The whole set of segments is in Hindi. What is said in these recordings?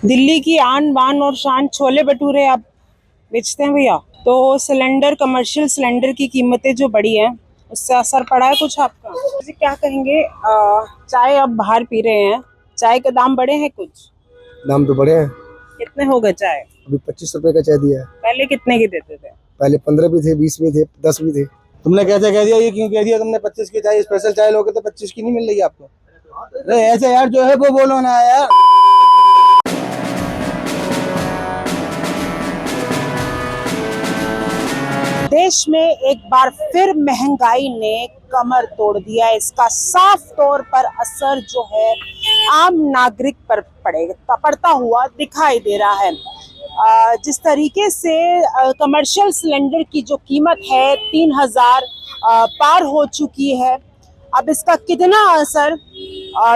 दिल्ली की आन बान और शान छोले भटूरे आप बेचते हैं भैया। तो सिलेंडर, कमर्शियल सिलेंडर की कीमतें जो बढ़ी हैं, उससे असर पड़ा है कुछ आपका? जी, क्या कहेंगे? चाय अब बाहर पी रहे हैं, चाय के दाम बढ़े हैं कुछ? दाम तो बढ़े हैं। कितने हो गए चाय? अभी 25 रुपए का चाय दिया है। पहले कितने की देते थे? पहले 15 भी थे, 20 भी थे, 10 भी थे। तुमने कैसे कह दिया? ये क्यों कह दिया तुमने? 25 की चाय स्पेशल चाय लोगे तो 25 की नहीं मिल रही आपको? अरे ऐसे यार, जो है वो बोलो ना यार। देश में एक बार फिर महंगाई ने कमर तोड़ दिया। इसका साफ तौर पर असर जो है आम नागरिक पर पड़ता हुआ दिखाई दे रहा है। जिस तरीके से कमर्शियल सिलेंडर की जो कीमत है 3,000 पार हो चुकी है। अब इसका कितना असर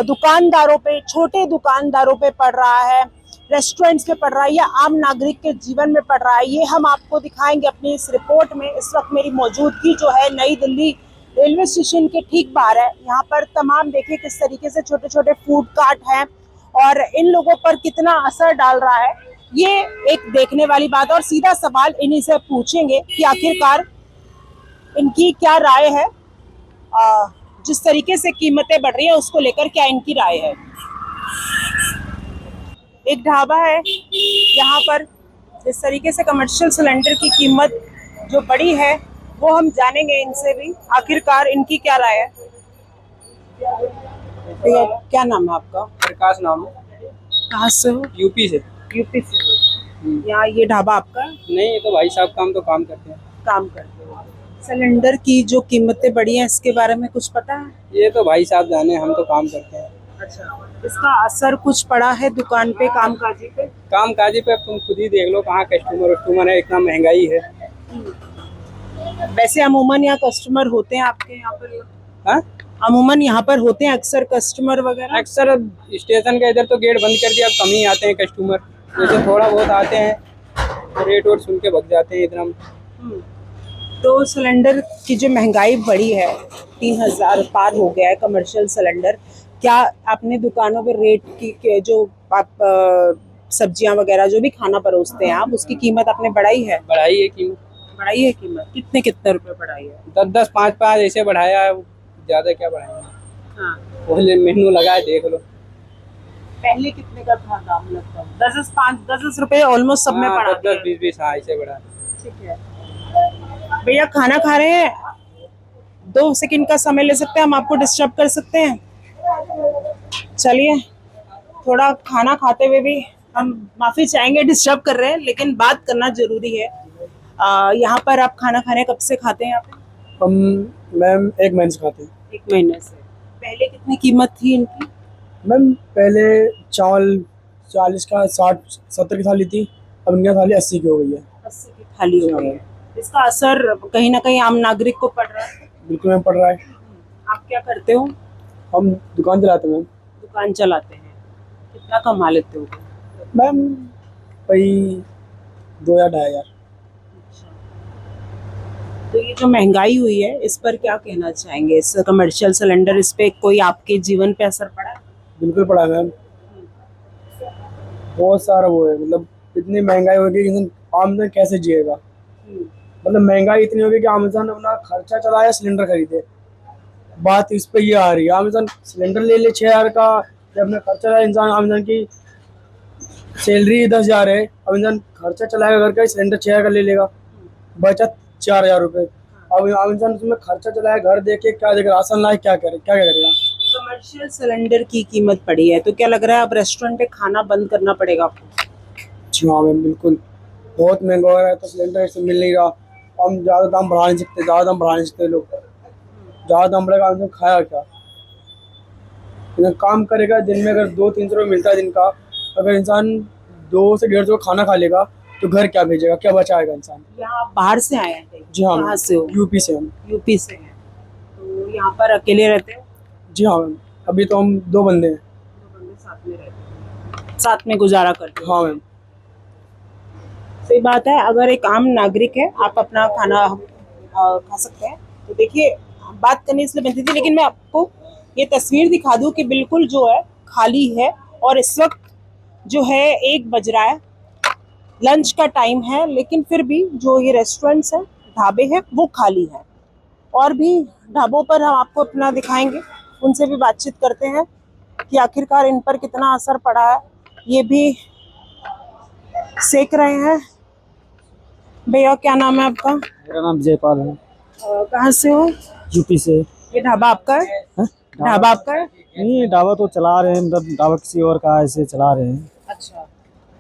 दुकानदारों पे, छोटे दुकानदारों पे पड़ रहा है, रेस्टोरेंट्स पे पड़ रहा है या आम नागरिक के जीवन में पड़ रहा है, ये हम आपको दिखाएंगे अपनी इस रिपोर्ट में। इस वक्त मेरी मौजूदगी जो है नई दिल्ली रेलवे स्टेशन के ठीक बाहर है। यहाँ पर तमाम देखिए किस तरीके से छोटे छोटे फूड कार्ट हैं और इन लोगों पर कितना असर डाल रहा है, ये एक देखने वाली बात है। और सीधा सवाल इन्हीं से पूछेंगे कि आखिरकार इनकी क्या राय है, जिस तरीके से कीमतें बढ़ रही है उसको लेकर क्या इनकी राय है। एक ढाबा है यहाँ पर, जिस तरीके से कमर्शियल सिलेंडर की कीमत जो बढ़ी है वो हम जानेंगे इनसे भी, आखिरकार इनकी क्या राय है। भैया क्या नाम है आपका? प्रकाश नाम है। कहाँ से हो? यूपी से। यूपी से हो? यहाँ ये ढाबा आपका? नहीं, ये तो भाई साहब काम तो काम करते हैं। काम करते हो? सिलेंडर की जो कीमतें बढ़ी हैं इसके बारे में कुछ पता है? ये तो भाई साहब जाने, हम तो काम करते हैं। अच्छा, इसका असर कुछ पड़ा है दुकान पे, कामकाजी पे? काम काजी पे अब तुम खुद ही देख लो, कहाँ कस्टमर वस्टमर है, इतना महंगाई है। वैसे अमूमन यहाँ कस्टमर होते हैं आपके यहाँ पर? हाँ, अमूमन यहाँ पर होते हैं अक्सर कस्टमर वगैरह? अक्सर अब स्टेशन का इधर तो गेट बंद कर दिया, अब कम ही आते हैं कस्टमर। जैसे थोड़ा बहुत आते हैं तो रेट वोट सुन के भग जाते हैं एकदम। तो सिलेंडर की जो महंगाई बढ़ी है, 3,000 पार हो गया है कमर्शियल सिलेंडर, क्या आपने दुकानों पे रेट की जो आप सब्जियां वगैरह जो भी खाना परोसते हैं आप, उसकी कीमत आपने बढ़ाई है? बढ़ाई है कीमत। बढ़ाई है कीमत? कितने कितने रुपए बढ़ाई है? 10-10, 5-5 ऐसे बढ़ाया है, ज्यादा क्या बढ़ाएंगे। हाँ, वो मेन्यू लगाए देख लो। पहले कितने का था दाम लगभग? 10 रुपए ऑलमोस्ट सब में पड़ा? 10-10, 20-20, हाँ ऐसे बढ़ा। ठीक है भैया, खाना खा रहे हैं, 2 सेकंड का समय ले सकते हैं हम? आपको डिस्टर्ब कर सकते हैं? चलिए, थोड़ा खाना खाते हुए भी हम माफी चाहेंगे, डिस्टर्ब कर रहे हैं, लेकिन बात करना जरूरी है। यहाँ पर आप खाना खाने कब से खाते हैं यहाँ पे? हम मैम 1 महीने से खाते हैं। 1 महीने से। पहले कितनी कीमत थी इनकी? मैम पहले चावल 40 का 60-70 की थाली थी, अब इनकी थाली 80 की हो गई है। 80 की थाली हो गई है। इसका असर कहीं ना कहीं आम नागरिक को पड़ रहा है? बिल्कुल मैम पड़ रहा है। आप क्या करते हो? हम दुकान चलाते हैं मैम। दुकान चलाते हैं, कितना कमा लेते हो? मैम भाई 2,000-2,500। तो ये जो महंगाई हुई है इस पर क्या कहना चाहेंगे? इस कमर्शियल सिलेंडर, इस पे कोई आपके जीवन पे असर पड़ा है? बिल्कुल पड़ा है मैम। बहुत सारा वो है, मतलब इतनी महंगाई होगी कि इंसान आम इंसान कैसे जिएगा। मतलब महंगाई इतनी होगी कि आम इंसान अपना खर्चा चलाए सिलेंडर खरीदे। बात इस पे ये आ रही है, आम इंसान सिलेंडर ले ले 6,000 का, जब अपना खर्चा चलाए इंसान, आम इंसान की सैलरी 10,000 है, अब इंसान खर्चा चलाएगा घर का, सिलेंडर 6,000 का ले लेगा, बचत 4,000 रुपये। अब आम इंसान उसमें खर्चा चलाए, घर देके क्या देगा, राशन लाए, क्या करे, क्या क्या करेगा। कमर्शियल सिलेंडर की कीमत बढ़ी है तो क्या लग रहा है अब रेस्टोरेंट पे खाना बंद करना पड़ेगा आपको? जी हाँ मैम, बिल्कुल। बहुत महंगा हो रहा है तो सिलेंडर ऐसे मिल नहीं रहा। हम ज़्यादा दाम बढ़ा नहीं सकते, ज़्यादा दाम बढ़ा नहीं सकते लोग। ज़्यादा दाम बढ़ेगा आदमी खाया क्या। काम करेगा दिन में अगर 200-300 रुपये मिलता है दिन का, अगर इंसान 200 से 150 का खाना खा लेगा तो घर क्या भेजेगा, क्या बचाएगा इंसान। यहाँ आप बाहर से आए हैं कहीं? जी हाँ कहाँ से हो? यूपी से हम। यूपी से हैं। तो यहाँ पर अकेले रहते हो? जी हाँ मैम, अभी तो हम 2 बंदे हैं। 2 बंदे साथ में रहते हो, साथ में गुजारा करते हो? हाँ मैम। सही बात है। अगर एक आम नागरिक है, आप अपना खाना खा सकते हैं। तो देखिए, बात करनी इसलिए बनती थी, लेकिन मैं आपको ये तस्वीर दिखा दूं कि बिल्कुल जो है खाली है। और इस वक्त जो है 1 बज रहा है, लंच का टाइम है, लेकिन फिर भी जो ये रेस्टोरेंट्स हैं, ढाबे हैं, वो खाली हैं। और भी ढाबों पर हम आपको अपना दिखाएंगे, उनसे भी बातचीत करते हैं कि आखिरकार इन पर कितना असर पड़ा है। ये भी सेक रहे हैं। भैया क्या नाम है आपका? मेरा नाम जयपाल है, कहाँ से हो? यूपी से। ये ढाबा आपका है? हाँ? ढाबा आपका है? नहीं, ढाबा तो चला रहे हैं, मतलब ढाबा किसी और का ऐसे चला रहे हैं। अच्छा,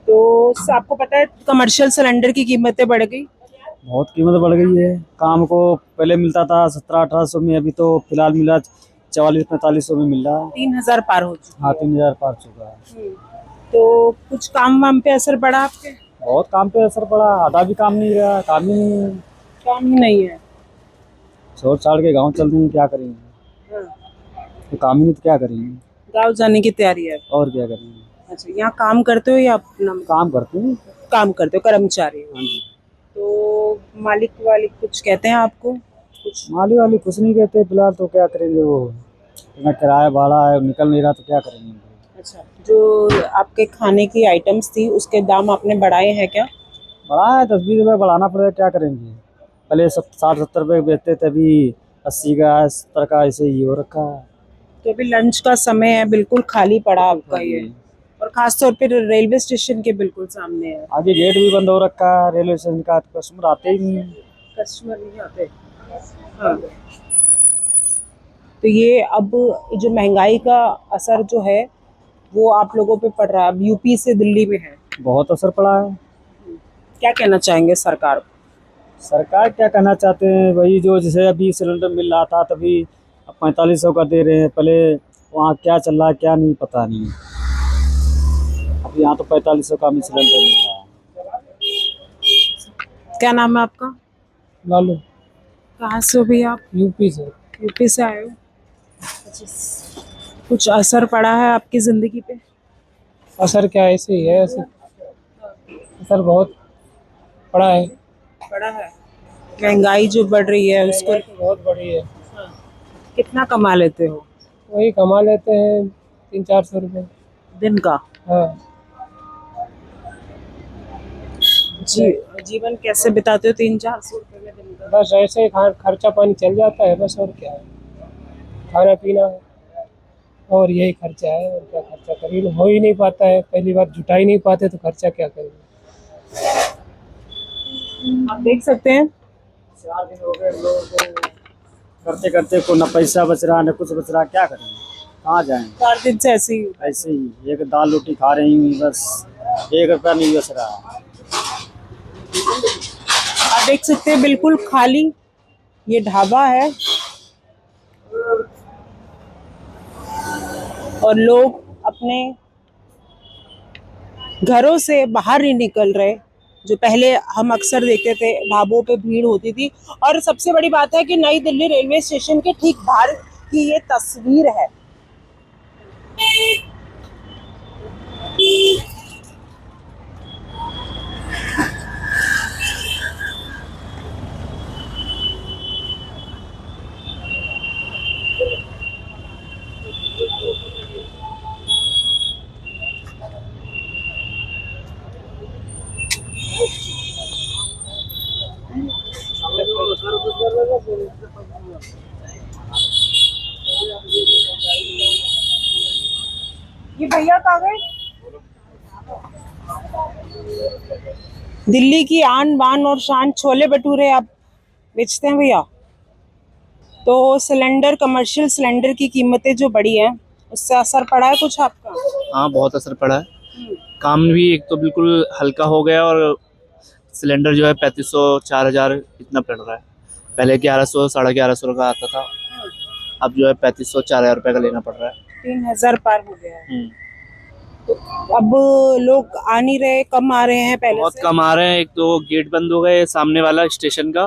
तो आपको पता है कमर्शियल सिलेंडर की कीमतें बढ़ गई? बहुत कीमत बढ़ गई है। काम को पहले मिलता था 1700-1800 में, अभी तो फिलहाल मिला 4400-4500 में मिल रहा है। 3000 पार हो चुकी हाँ, है। 3000 पार चुका है। तो कुछ काम वाम पे असर पड़ा आपके? बहुत काम पे असर पड़ा, आधा भी काम नहीं रहा, काम ही नहीं है। काम ही नहीं है। छोड़ छाड़ के गाँव चल रहे हैं, क्या करेंगे? तो काम ही नहीं तो क्या करेंगे? गाँव जाने की तैयारी है। और क्या करेंगे? अच्छा, यहाँ काम करते हो या अपना काम करते हैं। काम करते हो, कर्मचारी हो? हाँ जी। तो मालिक वालिक कुछ कहते हैं आपको? कुछ माली वाली कुछ नहीं कहते, फिलहाल तो क्या करेंगे, वो इतना किराया भाड़ा है, निकल नहीं रहा तो क्या करेंगे? अच्छा, जो आपके खाने की आइटम्स थी उसके दाम आपने बढ़ाए हैं क्या? बढ़ा है, 10-20 रुपये बढ़ाना पड़ेगा, क्या करेंगे? पहले 60-70 रुपये बेचते थे, अभी 80 का 70 का ऐसे ही हो रखा है। तो अभी लंच का समय है, बिल्कुल खाली पड़ा आपका ये, और खास तौर पे रेलवे स्टेशन के बिल्कुल सामने है। आगे गेट भी बंद हो रखा है रेलवे स्टेशन का, तो कस्टमर आते ही नहीं है। कस्टमर नहीं आते। हाँ। तो ये अब जो महंगाई का असर जो है वो आप लोगों पे पड़ रहा है। अब यूपी से दिल्ली में है, बहुत असर पड़ा है। क्या कहना चाहेंगे सरकार को? सरकार क्या कहना चाहते हैं, वही जो जैसे अभी सिलेंडर मिल रहा था तभी अब 4500 का दे रहे हैं, पहले वहाँ क्या चल रहा है क्या नहीं पता नहीं। अब यहाँ तो 4500 का हमें सिलेंडर मिल रहा है। क्या नाम है आपका? लालू। कहाँ से हो भैया आप? यूपी से। यूपी से आए हो? अच्छा, कुछ असर पड़ा है आपकी जिंदगी पे? असर क्या, ऐसे ही है, असर बहुत पड़ा है। पड़ा है। महंगाई जो बढ़ रही है उसको बहुत बड़ी है। कितना कमा लेते हो वही कमा लेते हैं 300-400 रुपये। दिन का? हाँ। जीवन कैसे बिताते हो 300-400 रुपए में दिन का? बस ऐसे ही खर्चा पानी चल जाता है, बस और क्या है, खाना पीना और यही खर्चा है, और क्या खर्चा करेंगे, हो ही नहीं पाता है, पहली बार जुटा ही नहीं पाते तो खर्चा क्या करेंगे। आप देख सकते हैं 4 दिन हो गए लोगों को करते करते, को न पैसा बच रहा न कुछ बच रहा, क्या करेंगे, कहाँ जाएंगे? 4 दिन से ऐसे ही ऐसे ही एक दाल रोटी खा रही हूँ, बस 1 रुपया नहीं बच रहा। आप देख सकते हैं बिल्कुल खाली ये ढाबा है, और लोग अपने घरों से बाहर नहीं निकल रहे। जो पहले हम अक्सर देखते थे ढाबों पे भीड़ होती थी। और सबसे बड़ी बात है कि नई दिल्ली रेलवे स्टेशन के ठीक बाहर की ये तस्वीर है। ये भैया कहाँ गए? दिल्ली की आन बान और शान छोले भटूरे आप बेचते हैं भैया? तो सिलेंडर, कमर्शियल सिलेंडर की कीमतें जो बढ़ी हैं उससे असर पड़ा है कुछ आपका? हाँ, बहुत असर पड़ा है। काम भी एक तो बिल्कुल हल्का हो गया, और सिलेंडर जो है 3500-4000 इतना पड़ रहा है। पहले 1100 1150 का आता था, अब जो है 3500-4000 रुपये का लेना पड़ रहा है। 3000 पार हो गया है। तो अब लोग आ नहीं रहे, कम आ रहे हैं पहले बहुत से? कम आ रहे हैं। एक तो गेट बंद हो गए सामने वाला स्टेशन का,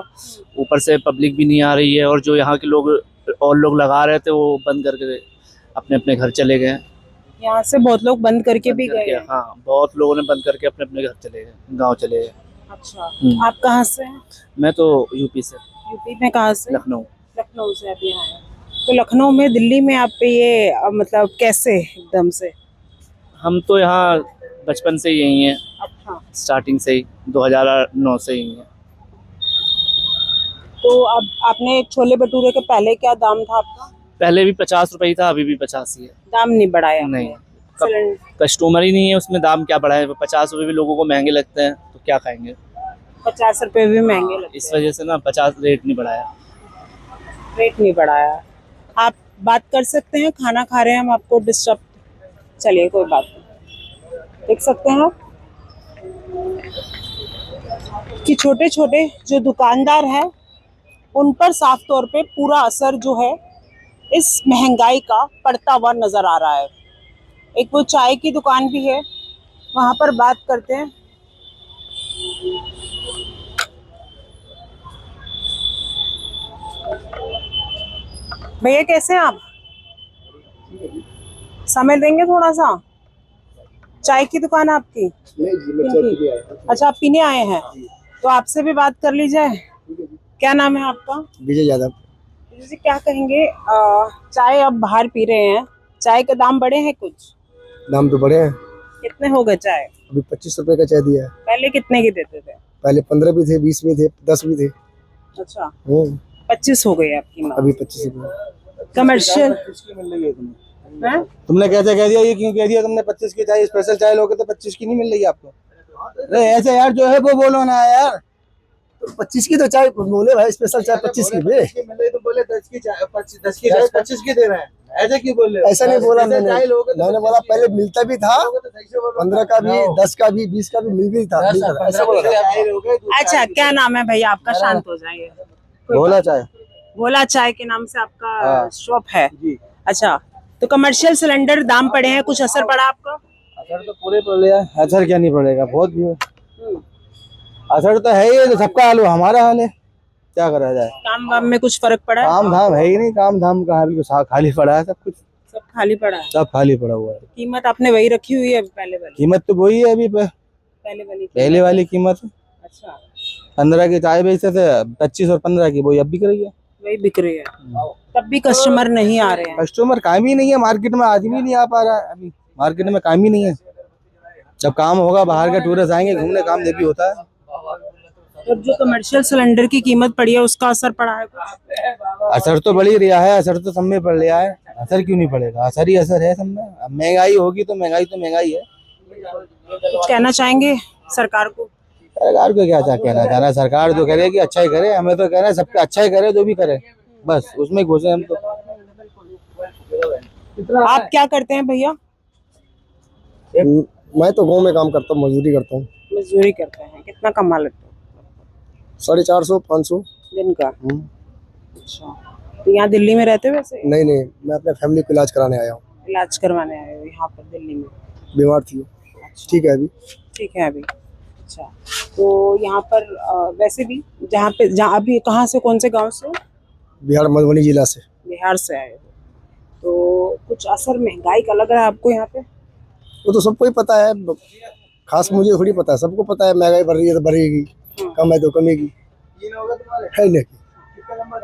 ऊपर से पब्लिक भी नहीं आ रही है, और जो यहाँ के लोग और लोग लगा रहे थे वो बंद करके अपने अपने घर चले गए। यहाँ से बहुत लोग बंद करके भी गए हैं। हाँ, बहुत लोगों ने बंद करके अपने अपने घर चले गए, गाँव चले गए। अच्छा, आप कहाँ से हैं? मैं तो यूपी से, यूपी में कहाँ से? लखनऊ। लखनऊ से अभी आए हैं। तो लखनऊ में, दिल्ली में आप पे ये मतलब कैसे एकदम से? हम तो यहाँ बचपन से ही यही है, अच्छा, स्टार्टिंग से ही 2009 से ही है। तो अब आपने छोले भटूरे के पहले क्या दाम था आपका? पहले भी 50 रुपये ही था, अभी भी 50 ही है। दाम नहीं बढ़ाया आपने? नहीं, सिलेंडर कस्टमर ही नहीं है उसमें, दाम क्या बढ़ाए। 50 रुपये भी लोगों को महंगे लगते हैं तो क्या खाएंगे। 50 रुपए भी महंगे लगते इस हैं, वजह से ना 50 रेट नहीं बढ़ाया। रेट नहीं बढ़ाया। आप बात कर सकते हैं, खाना खा रहे हैं हम, आपको डिस्टर्ब, चलिए कोई बात नहीं, देख सकते हैं आप कि छोटे छोटे जो दुकानदार हैं उन पर साफ तौर पे पूरा असर जो है इस महंगाई का पड़ता हुआ नजर आ रहा है। एक वो चाय की दुकान भी है, वहां पर बात करते हैं। भैया कैसे हैं आप? समय देंगे थोड़ा सा? चाय की दुकान है आपकी? नहीं जी, मैं चाय पी के आया। अच्छा, आप पीने आए हैं, तो आपसे भी बात कर ली जाए। क्या नाम है आपका? विजय यादव। जी, क्या कहेंगे, चाय अब बाहर पी रहे हैं, चाय के दाम बढ़े हैं कुछ? दाम तो बढ़े हैं, कितने हो गए चाय? अभी 25 रुपए का चाय दिया है। पहले कितने की देते थे? पहले 15 भी थे, 20 भी थे, 10 भी थे। अच्छा, 25 हो गई आपकी माँ। अभी 25 रुपए। कमर्शियल मिल रही है तुम्हें? है? तुमने कैसे कह दिया, ये क्यों कह दिया तुमने 25 की चाय, स्पेशल चाय लोगे तो 25 की नहीं मिल रही है आपको? अरे ऐसे यार जो है वो बोलो ना यार, तो 25 की तो चाय बोले भाई, स्पेशल चाय 25 की मिल रही तो बोले 10 की चाय, 10 की चाय 25 की दे रहे हैं, ऐसे क्यों बोल रहे हो? ऐसा नहीं बोला मैंने बोला पहले मिलता भी था, 15 का भी, 10 का भी, 20 का भी मिल भी था, ऐसा बोला। अच्छा, क्या नाम है भैया आपका? शांत हो जाइए। बोला चाय। भोला चाय के नाम से आपका शॉप है? अच्छा, तो कमर्शियल सिलेंडर दाम पड़े हैं, कुछ असर पड़ा आपका? असर तो पूरे पड़ रहा है, असर क्या नहीं पड़ेगा, बहुत भी असर तो है ही, तो सबका हाल हमारा हाल है, क्या करा जाए। काम वाम में कुछ फर्क पड़ा है? काम धाम है ही नहीं, काम धाम का हाल खाली पड़ा है, सब कुछ सब खाली पड़ा है। सब खाली पड़ा हुआ है। कीमत आपने वही रखी हुई है पहले वाली? कीमत तो वही है अभी, पहले वाली कीमत। अच्छा, 15 की चाय बेचते थे, 25 और 15 की वही अब बिक रही है। वही बिक रही है, तब भी कस्टमर नहीं आ रहे हैं। कस्टमर काम ही नहीं है, मार्केट में आदमी नहीं आ पा रहा है, अभी मार्केट में काम ही नहीं है। जब काम होगा बाहर के टूरिस्ट आएंगे घूमने, काम भी होता है। अब जो कमर्शियल सिलेंडर की कीमत पड़ी है उसका असर पड़ा है कुछ? असर तो बढ़ ही रहा है, असर तो सब में पड़ रहा है, असर क्यों नहीं पड़ेगा, असर ही असर है सब में। अब महंगाई होगी तो महंगाई है। कुछ कहना चाहेंगे सरकार को? सरकार को क्या कहना चाह रहा है, सरकार तो करे कि अच्छा ही करे, हमें तो कह रहे हैं सबका अच्छा ही करे, जो भी करे बस उसमें घुसे हम तो। आप क्या करते हैं भैया? मैं तो गाँव में काम करता हूँ, मजदूरी करता हूँ। मजदूरी करते हैं, कितना कमा लेते हो? 450 500 दिन का। अच्छा, तो यहाँ दिल्ली में रहते हो वैसे? नहीं, मैं अपने फैमिली को इलाज कराने आया हूँ। इलाज करवाने आए हो यहाँ पर दिल्ली में? बीमार थी। अच्छा, ठीक है अभी? ठीक है अभी। अच्छा, तो यहाँ पर वैसे भी जहाँ अभी कहाँ से, कौन से गांव से? बिहार मधुबनी जिला से। बिहार से आए हो, तो कुछ असर महंगाई का लग रहा है आपको यहाँ पे? वो तो सबको ही पता है, खास मुझे थोड़ी पता है, सबको पता है महंगाई बढ़ रही है तो बढ़ेगी, कम है तो कमेगी, है नहीं?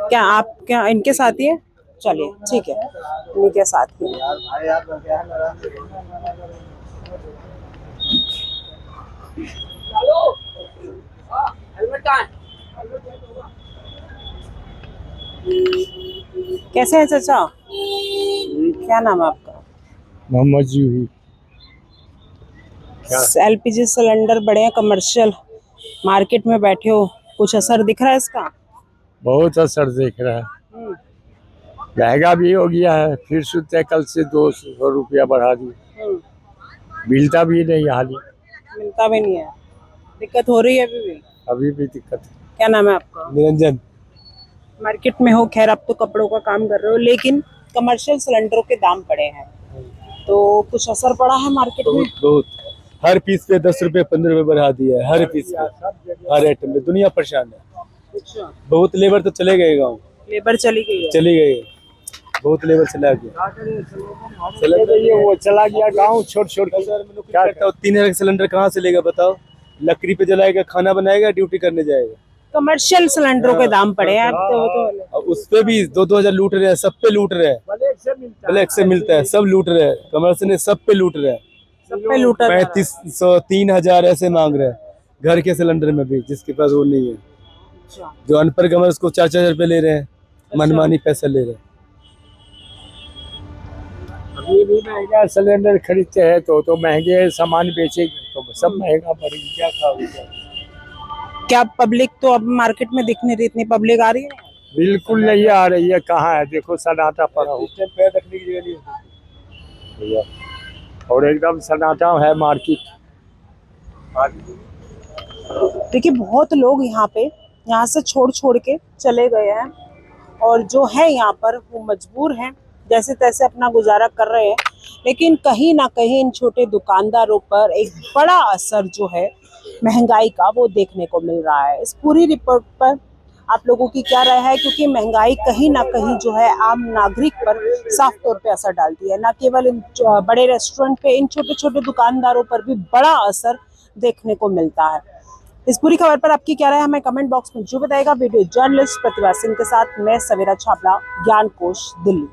क्या आप क्या इनके साथ ही है? चलिए ठीक है, इनके साथ ही है। कैसे हैं चाचा? क्या नाम है आपका? मोहम्मद जूही। एलपीजी सिलेंडर बढ़े हैं, कमर्शियल मार्केट में बैठे हो, कुछ असर दिख रहा है इसका? बहुत असर दिख रहा है, महंगा भी हो गया है, फिर सुनते कल से 200 रुपया बढ़ा दिए, मिलता भी नहीं हाली, मिलता भी नहीं है, दिक्कत हो रही है अभी भी दिक्कत है। क्या नाम है आपका? निरंजन। मार्केट में हो, खैर आप तो कपड़ों का काम कर रहे हो, लेकिन कमर्शियल सिलेंडरों के दाम बढ़े हैं, तो कुछ असर पड़ा है मार्केट में? बहुत, हर पीस पे 10 रुपए 15 रुपए बढ़ा दिया है, हर पीस पे, हर आइटम में, दुनिया परेशान है। अच्छा, बहुत लेबर तो चले गए गाँव, लेबर चली गई है? चली गई, बहुत लेबर चला गया, वो चला गया गाँव छोड़ के। क्या करता हूँ, 3 सिलेंडर कहाँ से लेगा बताओ, लकड़ी पे जलाएगा, खाना बनाएगा, ड्यूटी करने जाएगा। कमर्शियल सिलेंडरों के दाम पड़े हैं तो उस पे भी 2-2 हजार लूट रहे हैं, सब पे लूट रहे हैं, ब्लैक से मिलता है, सब लूट रहे हैं, कमर्शियल ने सब पे लूट रहे हैं, सब पे लूटा जा रहा है। 3500 3000 ऐसे मांग रहे हैं घर के सिलेंडर में भी, जिसके पास वो नहीं है। अच्छा। जो अनपढ़ कमर उसको 4-4 रुपए ले रहे हैं, मनमानी पैसा ले रहे हैं। अभी भी महंगा सिलेंडर खरीदते हैं तो महंगे सामान बेचेंगे तो सब महंगा पड़ेगा, क्या खाओगे। क्या पब्लिक तो अब मार्केट में दिख नहीं रही, इतनी पब्लिक आ रही है? बिल्कुल नहीं आ रही है, कहाँ है, देखो सन्नाटा पड़ा हो पैर रखने की जगह नहीं है। भैया, और एकदम सन्नाटा है मार्केट। देखिए बहुत लोग यहाँ से छोड़ के चले गए हैं और जो है यहाँ पर वो मजबूर हैं, जैसे तैसे अपना गुजारा कर रहे हैं। लेकिन कहीं ना कहीं इन छोटे दुकानदारों पर एक बड़ा असर जो है महंगाई का वो देखने को मिल रहा है। इस पूरी रिपोर्ट पर आप लोगों की क्या राय है, क्योंकि महंगाई कहीं ना कहीं जो है आम नागरिक पर साफ तौर पे असर डालती है। न केवल इन बड़े रेस्टोरेंट पे, इन छोटे छोटे दुकानदारों पर भी बड़ा असर देखने को मिलता है। इस पूरी खबर पर आपकी क्या राय है, हमें कमेंट बॉक्स में जो बताएगा। वीडियो जर्नलिस्ट प्रतिभा सिंह के साथ मैं सवेरा छाबड़ा, ज्ञान कोश, दिल्ली।